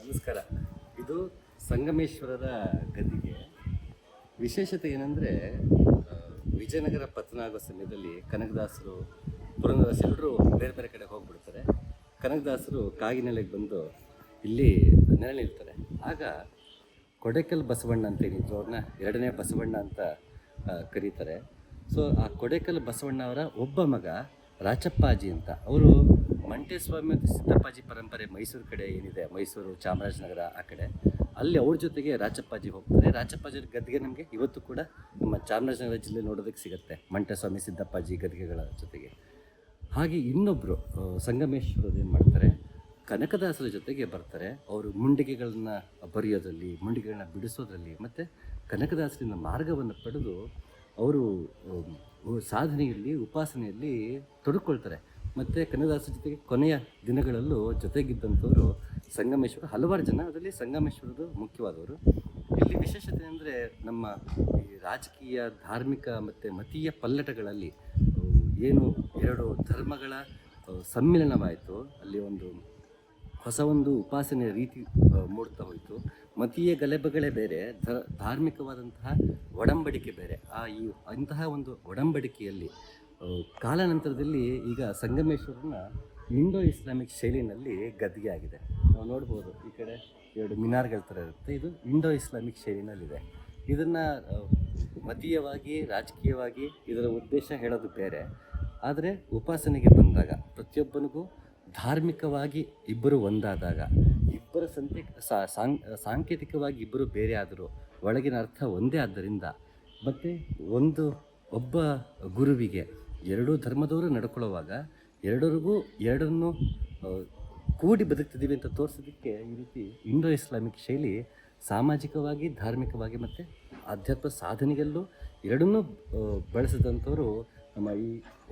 ನಮಸ್ಕಾರ. ಇದು ಸಂಗಮೇಶ್ವರರ ಗದ್ದಿಗೆ. ವಿಶೇಷತೆ ಏನಂದರೆ, ವಿಜಯನಗರ ಪತನ ಆಗೋ ಸಮಯದಲ್ಲಿ ಕನಕದಾಸರು, ಪುರಂದರದಾಸರು ಎಲ್ಲರೂ ಬೇರೆ ಬೇರೆ ಕಡೆ ಹೋಗ್ಬಿಡ್ತಾರೆ. ಕನಕದಾಸರು ಕಾಗಿನೆಲೆಗೆ ಬಂದು ಇಲ್ಲಿ ನೆಲೆ ನಿಲ್ತಾರೆ. ಆಗ ಕೊಡೆಕಲ್ ಬಸವಣ್ಣ ಅಂತ ಏನಿದ್ರು, ಅವ್ರನ್ನ ಎರಡನೇ ಬಸವಣ್ಣ ಅಂತ ಕರೀತಾರೆ. ಸೊ ಆ ಕೊಡೆಕಲ್ ಬಸವಣ್ಣ ಅವರ ಒಬ್ಬ ಮಗ ರಾಚಪ್ಪಾಜಿ ಅಂತ, ಅವರು ಮಂಟೇಸ್ವಾಮಿ ಮತ್ತು ಸಿದ್ದಪ್ಪಾಜಿ ಪರಂಪರೆ ಮೈಸೂರು ಕಡೆ ಏನಿದೆ, ಮೈಸೂರು ಚಾಮರಾಜನಗರ ಆ ಕಡೆ, ಅಲ್ಲಿ ಅವ್ರ ಜೊತೆಗೆ ರಾಚಪ್ಪಾಜಿ ಹೋಗ್ತಾರೆ. ರಾಚಪ್ಪಾಜಿ ಗದ್ದಿಗೆ ನಮಗೆ ಇವತ್ತು ಕೂಡ ನಮ್ಮ ಚಾಮರಾಜನಗರ ಜಿಲ್ಲೆ ನೋಡೋದಕ್ಕೆ ಸಿಗುತ್ತೆ, ಮಂಟೇಸ್ವಾಮಿ ಸಿದ್ದಪ್ಪಾಜಿ ಗದ್ದಿಗೆಗಳ ಜೊತೆಗೆ. ಹಾಗೆ ಇನ್ನೊಬ್ಬರು ಸಂಗಮೇಶ್ವರರು ಏನು ಮಾಡ್ತಾರೆ, ಕನಕದಾಸರ ಜೊತೆಗೆ ಬರ್ತಾರೆ. ಅವರು ಮುಂಡಿಗೆಗಳನ್ನ ಬರೆಯೋದ್ರಲ್ಲಿ, ಮುಂಡಿಗೆಗಳನ್ನ ಬಿಡಿಸೋದ್ರಲ್ಲಿ ಮತ್ತು ಕನಕದಾಸರಿಂದ ಮಾರ್ಗವನ್ನು ಪಡೆದು ಅವರು ಸಾಧನೆಯಲ್ಲಿ, ಉಪಾಸನೆಯಲ್ಲಿ ತೊಡಕೊಳ್ತಾರೆ. ಮತ್ತು ಕನಕದಾಸರ ಜೊತೆಗೆ ಕೊನೆಯ ದಿನಗಳಲ್ಲೂ ಜೊತೆಗಿದ್ದಂಥವರು ಸಂಗಮೇಶ್ವರ, ಹಲವಾರು ಜನ, ಅದರಲ್ಲಿ ಸಂಗಮೇಶ್ವರರು ಮುಖ್ಯವಾದವರು. ಇಲ್ಲಿ ವಿಶೇಷತೆ ಅಂದರೆ, ನಮ್ಮ ಈ ರಾಜಕೀಯ, ಧಾರ್ಮಿಕ ಮತ್ತು ಮತೀಯ ಪಲ್ಲಟಗಳಲ್ಲಿ ಏನು ಎರಡು ಧರ್ಮಗಳ ಸಮ್ಮಿಲನವಾಯಿತು, ಅಲ್ಲಿ ಒಂದು ಉಪಾಸನೆಯ ರೀತಿ ಮೂಡ್ತಾ ಹೋಯಿತು. ಮತೀಯ ಗಲಭೆಗಳೇ ಬೇರೆ, ಧಾರ್ಮಿಕವಾದಂತಹ ಒಡಂಬಡಿಕೆ ಬೇರೆ. ಅಂತಹ ಒಂದು ಒಡಂಬಡಿಕೆಯಲ್ಲಿ ಕಾಲಾನಂತರದಲ್ಲಿ ಈಗ ಸಂಗಮೇಶ್ವರನ ಇಂಡೋ ಇಸ್ಲಾಮಿಕ್ ಶೈಲಿನಲ್ಲಿ ಗದ್ದಿಗೆ ಆಗಿದೆ. ನಾವು ನೋಡ್ಬೋದು, ಈ ಕಡೆ ಎರಡು ಮಿನಾರ್ಗಳ ಥರ ಇರುತ್ತೆ, ಇದು ಇಂಡೋ ಇಸ್ಲಾಮಿಕ್ ಶೈಲಿನಲ್ಲಿದೆ. ಇದನ್ನು ಮತೀಯವಾಗಿ, ರಾಜಕೀಯವಾಗಿ ಇದರ ಉದ್ದೇಶ ಹೇಳೋದು ಬೇರೆ. ಆದರೆ ಉಪಾಸನೆಗೆ ಬಂದಾಗ ಪ್ರತಿಯೊಬ್ಬನಿಗೂ ಧಾರ್ಮಿಕವಾಗಿ ಇಬ್ಬರು ಒಂದಾದಾಗ, ಇಬ್ಬರ ಸಾಂಕೇತಿಕವಾಗಿ ಇಬ್ಬರು ಬೇರೆ ಆದರೂ ಒಳಗಿನ ಅರ್ಥ ಒಂದೇ ಆದ್ದರಿಂದ, ಮತ್ತು ಒಬ್ಬ ಗುರುವಿಗೆ ಎರಡೂ ಧರ್ಮದವರು ನಡ್ಕೊಳ್ಳುವಾಗ ಎರಡನ್ನೂ ಕೂಡಿ ಬದುಕ್ತಿದ್ದೀವಿ ಅಂತ ತೋರಿಸೋದಕ್ಕೆ ಈ ರೀತಿ ಇಂಡೋ ಇಸ್ಲಾಮಿಕ್ ಶೈಲಿ ಸಾಮಾಜಿಕವಾಗಿ, ಧಾರ್ಮಿಕವಾಗಿ ಮತ್ತು ಆಧ್ಯಾತ್ಮ ಸಾಧನೆಗೆಲ್ಲೂ ಎರಡನ್ನೂ ಬಳಸಿದಂಥವರು ನಮ್ಮ ಈ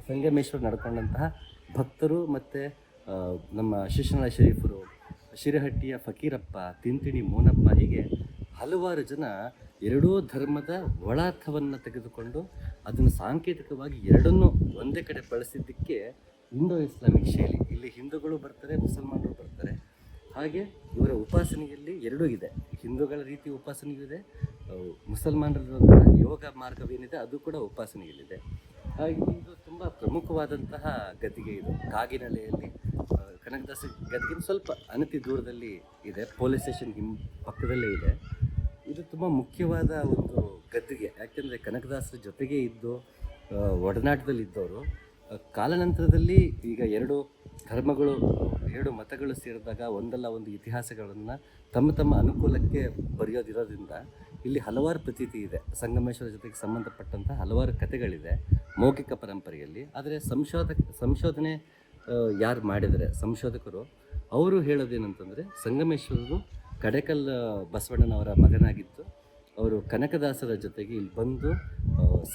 ಸಂಗಮೇಶ್ವರ ನಡ್ಕೊಂಡಂತಹ ಭಕ್ತರು. ಮತ್ತು ನಮ್ಮ ಶಿಶುನಾಳ ಶರೀಫರು, ಶಿರಹಟ್ಟಿಯ ಫಕೀರಪ್ಪ, ತಿಂತಿಣಿ ಮೋನಪ್ಪ, ಹೀಗೆ ಹಲವಾರು ಜನ ಎರಡೂ ಧರ್ಮದ ಒಳಾರ್ಥವನ್ನು ತೆಗೆದುಕೊಂಡು ಅದನ್ನು ಸಾಂಕೇತಿಕವಾಗಿ ಎರಡನ್ನೂ ಒಂದೇ ಕಡೆ ಬಳಸಿದ್ದಕ್ಕೆ ಇಂಡೋ ಇಸ್ಲಾಮಿಕ್ ಶೈಲಿ. ಇಲ್ಲಿ ಹಿಂದೂಗಳು ಬರ್ತಾರೆ, ಮುಸಲ್ಮಾನರು ಬರ್ತಾರೆ. ಹಾಗೆ ಇವರ ಉಪಾಸನೆಯಲ್ಲಿ ಎರಡೂ ಇದೆ, ಹಿಂದೂಗಳ ರೀತಿ ಉಪಾಸನೆಯೂ ಇದೆ, ಮುಸಲ್ಮಾನರ ಯೋಗ ಮಾರ್ಗವೇನಿದೆ ಅದು ಕೂಡ ಉಪಾಸನೆಯಲ್ಲಿದೆ. ಹಾಗೆ ಇದು ತುಂಬ ಪ್ರಮುಖವಾದಂತಹ ಗದ್ದಿಗೆ. ಇದು ಕಾಗಿನೆಲೆಯಲ್ಲಿ ಕನಕದಾಸ ಗದ್ದಿಗೆ ಸ್ವಲ್ಪ ಅನತಿ ದೂರದಲ್ಲಿ ಇದೆ, ಪೊಲೀಸ್ ಸ್ಟೇಷನ್ ಪಕ್ಕದಲ್ಲೇ ಇದೆ. ಇದು ತುಂಬ ಮುಖ್ಯವಾದ ಒಂದು ಗದ್ದಿಗೆ, ಯಾಕೆಂದರೆ ಕನಕದಾಸರ ಜೊತೆಗೆ ಇದ್ದು ಒಡನಾಟದಲ್ಲಿದ್ದವರು ಕಾಲಾನಂತರದಲ್ಲಿ ಈಗ ಎರಡು ಧರ್ಮಗಳು, ಎರಡು ಮತಗಳು ಸೇರಿದಾಗ ಒಂದಲ್ಲ ಒಂದು ಇತಿಹಾಸಗಳನ್ನು ತಮ್ಮ ಅನುಕೂಲಕ್ಕೆ ಬರೆಯೋದಿರೋದ್ರಿಂದ ಇಲ್ಲಿ ಹಲವಾರು ಪ್ರತೀತಿ ಇದೆ. ಸಂಗಮೇಶ್ವರ ಜೊತೆಗೆ ಸಂಬಂಧಪಟ್ಟಂಥ ಹಲವಾರು ಕಥೆಗಳಿದೆ ಮೌಖಿಕ ಪರಂಪರೆಯಲ್ಲಿ. ಆದರೆ ಸಂಶೋಧನೆ ಯಾರು ಮಾಡಿದರೆ, ಸಂಶೋಧಕರು, ಅವರು ಹೇಳೋದೇನಂತಂದರೆ, ಸಂಗಮೇಶ್ವರರು ಕಡೆಕಲ್ ಬಸವಣ್ಣನವರ ಮಗನಾಗಿದ್ದು, ಅವರು ಕನಕದಾಸರ ಜೊತೆಗೆ ಇಲ್ಲಿ ಬಂದು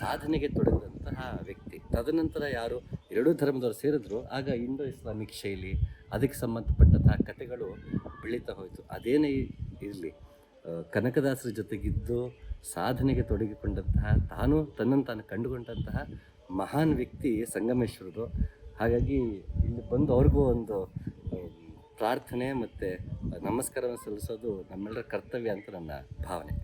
ಸಾಧನೆಗೆ ತೊಡಗಿದಂತಹ ವ್ಯಕ್ತಿ. ತದನಂತರ ಯಾರು ಎರಡೂ ಧರ್ಮದವರು ಸೇರಿದ್ರು, ಆಗ ಇಂಡೋ ಇಸ್ಲಾಮಿಕ್ ಶೈಲಿ, ಅದಕ್ಕೆ ಸಂಬಂಧಪಟ್ಟಂತಹ ಕಥೆಗಳು ಬೆಳೀತಾ ಹೋಯಿತು. ಅದೇನೇ ಇರಲಿ, ಕನಕದಾಸರ ಜೊತೆಗಿದ್ದು ಸಾಧನೆಗೆ ತೊಡಗಿಕೊಂಡಂತಹ, ತನ್ನನ್ನು ತಾನು ಕಂಡುಕೊಂಡಂತಹ ಮಹಾನ್ ವ್ಯಕ್ತಿ ಸಂಗಮೇಶ್ವರರು. ಹಾಗಾಗಿ ಇಲ್ಲಿ ಬಂದು ಅವ್ರಿಗೂ ಒಂದು ಪ್ರಾರ್ಥನೆ ಮತ್ತು ನಮಸ್ಕಾರವನ್ನು ಸಲ್ಲಿಸೋದು ನಮ್ಮೆಲ್ಲರ ಕರ್ತವ್ಯ ಅಂತ ನನ್ನ ಭಾವನೆ.